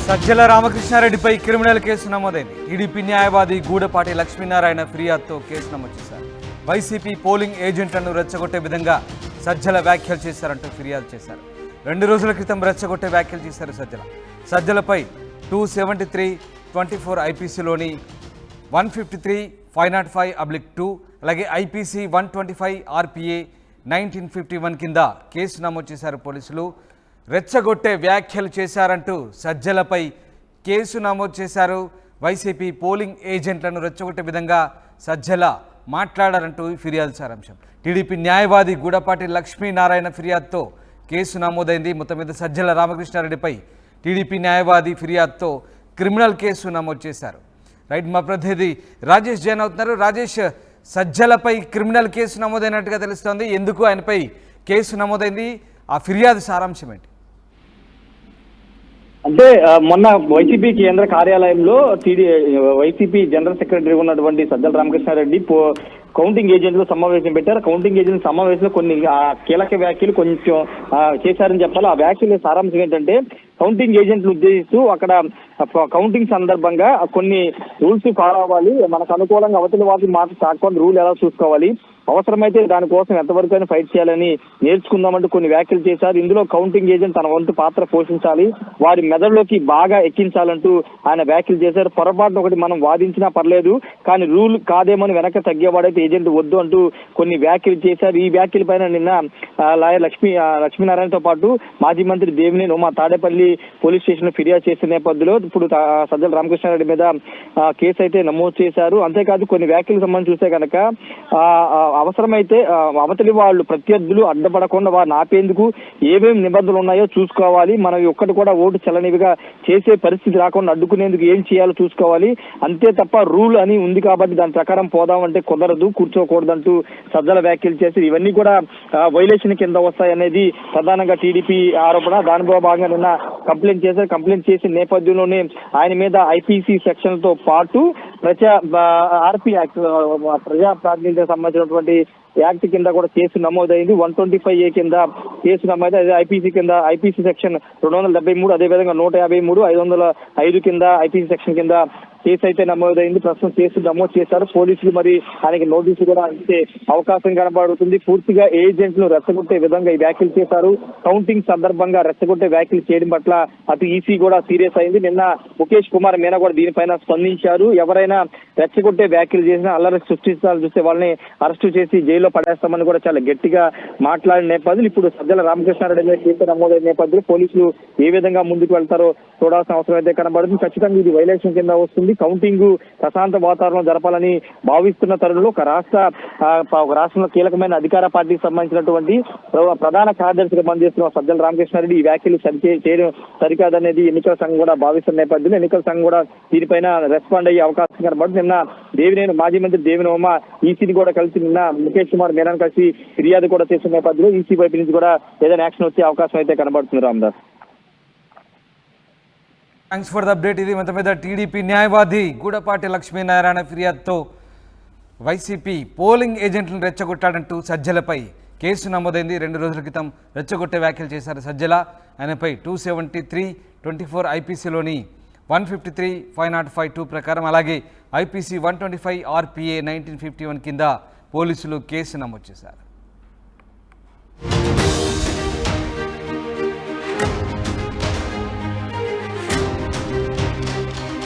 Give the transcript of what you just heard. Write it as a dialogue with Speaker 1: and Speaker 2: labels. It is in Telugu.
Speaker 1: సజ్జల రామకృష్ణారెడ్డిపై క్రిమినల్ కేసు నమోదైంది. టీడీపీ న్యాయవాది గూడపాటి లక్ష్మీనారాయణ ఫిర్యాదుతో కేసు నమోదు చేశారు. వైసీపీ పోలింగ్ ఏజెంట్లను రెచ్చగొట్టే విధంగా సజ్జల వ్యాఖ్యలు చేశారంటూ ఫిర్యాదు చేశారు. 2 రోజుల క్రితం రెచ్చగొట్టే వ్యాఖ్యలు చేశారు సజ్జలపై 273/24 ఐపీసీలోని 153/505/2 అలాగే ఐపీసీ 125 RPA 1951 కింద కేసు నమోదు చేశారు పోలీసులు. రెచ్చగొట్టే వ్యాఖ్యలు చేశారంటూ సజ్జలపై కేసు నమోదు చేశారు. వైసీపీ పోలింగ్ ఏజెంట్లను రెచ్చగొట్టే విధంగా సజ్జల మాట్లాడారంటూ ఫిర్యాదు సారాంశం. టీడీపీ న్యాయవాది గూడపాటి లక్ష్మీనారాయణ ఫిర్యాదుతో కేసు నమోదైంది. మొత్తం మీద సజ్జల రామకృష్ణారెడ్డిపై టీడీపీ న్యాయవాది ఫిర్యాదుతో క్రిమినల్ కేసు నమోదు చేశారు. రైట్, మా ప్రతినిధి రాజేష్ జైన్ అవుతున్నారు. రాజేష్, సజ్జలపై క్రిమినల్ కేసు నమోదైనట్టుగా తెలుస్తోంది. ఎందుకు ఆయనపై కేసు నమోదైంది? ఆ ఫిర్యాదు సారాంశం ఏంటి?
Speaker 2: అంటే మొన్న వైసీపీ కేంద్ర కార్యాలయంలో వైసీపీ జనరల్ సెక్రటరీ ఉన్నటువంటి సజ్జల రామకృష్ణారెడ్డి కౌంటింగ్ ఏజెంట్లు సమావేశం పెట్టారు. కౌంటింగ్ ఏజెంట్ సమావేశంలో కొన్ని కీలక వ్యాఖ్యలు కొంచెం చేశారని చెప్పాలి. ఆ వ్యాఖ్యల సారాంశం ఏంటంటే, కౌంటింగ్ ఏజెంట్లు ఉద్దేశిస్తూ అక్కడ కౌంటింగ్ సందర్భంగా కొన్ని రూల్స్ ఫాలో అవ్వాలి, మనకు అనుకూలంగా అవతలి వాటి మాట కాకుండా రూల్ ఎలా చూసుకోవాలి, అవసరమైతే దానికోసం ఎంతవరకు ఫైట్ చేయాలని నేర్చుకుందామంటూ కొన్ని వ్యాఖ్యలు చేశారు. ఇందులో కౌంటింగ్ ఏజెంట్ తన వంతు పాత్ర పోషించాలి, వారి మెదడులోకి బాగా ఎక్కించాలంటూ ఆయన వ్యాఖ్యలు చేశారు. పొరపాటున ఒకటి మనం వాదించినా పర్లేదు, కానీ రూల్ కాదేమని వెనక తగ్గేవాడైతే ఏజెంట్ వద్దు అంటూ కొన్ని వ్యాఖ్యలు చేశారు. ఈ వ్యాఖ్యల పైన నిన్న లాయర్ లక్ష్మీనారాయణతో పాటు మాజీ మంత్రి దేవినేని ఉమా తాడేపల్లి పోలీస్ స్టేషన్ లో ఫిర్యాదు చేసిన నేపథ్యంలో ఇప్పుడు సజ్జల రామకృష్ణారెడ్డి మీద కేసు అయితే నమోదు చేశారు. అంతేకాదు కొన్ని వ్యాఖ్యలకు సంబంధించి చూస్తే కనుక అవసరమైతే అవతలి వాళ్ళు ప్రత్యర్థులు అడ్డపడకుండా వారిని ఆపేందుకు ఏమేమి నిబంధనలు ఉన్నాయో చూసుకోవాలి, మనం ఒక్కటి కూడా ఓటు చెల్లనివిగా చేసే పరిస్థితి రాకుండా అడ్డుకునేందుకు ఏం చేయాలో చూసుకోవాలి, అంతే తప్ప రూల్ అని ఉంది కాబట్టి దాని ప్రకారం పోదామంటే కుదరదు, కూర్చోకూడదంటూ సజ్జల వ్యాఖ్యలు చేసి ఇవన్నీ కూడా వైలేషన్ కింద వస్తాయనేది ప్రధానంగా టీడీపీ ఆరోపణ. దానిలో భాగంగా నిన్న కంప్లైంట్ చేశారు. కంప్లైంట్ చేసిన నేపథ్యంలోనే ఆయన మీద ఐపీసీ సెక్షన్లతో పాటు ఆర్పీ యాక్ట్ ప్రజా ప్రాతినిధ్యం సంబంధించినటువంటి యాక్ట్ కింద కూడా కేసు నమోదైంది. 125A కింద కేసు నమోదు. అదే ఐపీసీ సెక్షన్ 273, అదేవిధంగా 153, 505 కింద ఐపీసీ సెక్షన్ కింద కేసు అయితే నమోదైంది. ప్రస్తుతం కేసు నమోదు చేశారు పోలీసులు. మరి ఆయనకి నోటీసు కూడా ఇచ్చే అవకాశం కనబడుతుంది. పూర్తిగా ఏజెంట్లు రెచ్చగొట్టే విధంగా ఈ వ్యాఖ్యలు చేశారు. కౌంటింగ్ సందర్భంగా రెచ్చగొట్టే వ్యాఖ్యలు చేయడం పట్ల అటు ఈసీ కూడా సీరియస్ అయింది. నిన్న ముఖేష్ కుమార్ మీనా కూడా దీనిపైన స్పందించారు. ఎవరైనా రెచ్చగొట్టే వ్యాఖ్యలు చేసినా, అల్లరి సృష్టించాలని చూస్తే వాళ్ళని అరెస్టు చేసి జైల్లో పడేస్తామని కూడా చాలా గట్టిగా మాట్లాడిన నేపథ్యంలో ఇప్పుడు సజ్జల రామకృష్ణారెడ్డి మీద కేసు నమోదైన నేపథ్యంలో పోలీసులు ఏ విధంగా ముందుకు వెళ్తారో చూడాల్సిన అవసరం అయితే కనబడుతుంది. ఖచ్చితంగా ఇది వైలేషన్ కింద వస్తుంది. కౌంటింగ్ ప్రశాంత వాతావరణం జరపాలని భావిస్తున్న తరుణంలో ఒక రాష్ట్రంలో కీలకమైన అధికార పార్టీకి సంబంధించినటువంటి ప్రధాన కార్యదర్శిగా పనిచేస్తున్న సజ్జల రామకృష్ణారెడ్డి ఈ వ్యాఖ్యలు చేయడం సరికాదనేది ఎన్నికల సంఘం కూడా భావిస్తున్న నేపథ్యంలో ఎన్నికల సంఘం కూడా దీనిపైన రెస్పాండ్ అయ్యే అవకాశం కనబడుతుంది. నిన్న మాజీ మంత్రి దేవినేని ఉమా ఈసీని కూడా కలిసి నిన్న ముఖేష్ కుమార్ మీనాను కలిసి ఫిర్యాదు కూడా చేసిన నేపథ్యంలో ఈసీ వైపు నుంచి కూడా ఏదైనా యాక్షన్ వచ్చే అవకాశం అయితే కనబడుతుంది. Ramadas,
Speaker 1: thanks for the update. ఇది మొత్తం మీద టీడీపీ న్యాయవాది గూడపాటి లక్ష్మీనారాయణ ఫిర్యాదుతో వైసీపీ పోలింగ్ ఏజెంట్లను రెచ్చగొట్టాడంటూ సజ్జలపై కేసు నమోదైంది. 2 రోజుల క్రితం రెచ్చగొట్టే వ్యాఖ్యలు చేశారు సజ్జల. ఆయనపై 273/24 ఐపీసీలోని 153/505/2 ప్రకారం, అలాగే ఐపీసీ 125 RPA 1951 కింద పోలీసులు కేసు నమోదు చేశారు.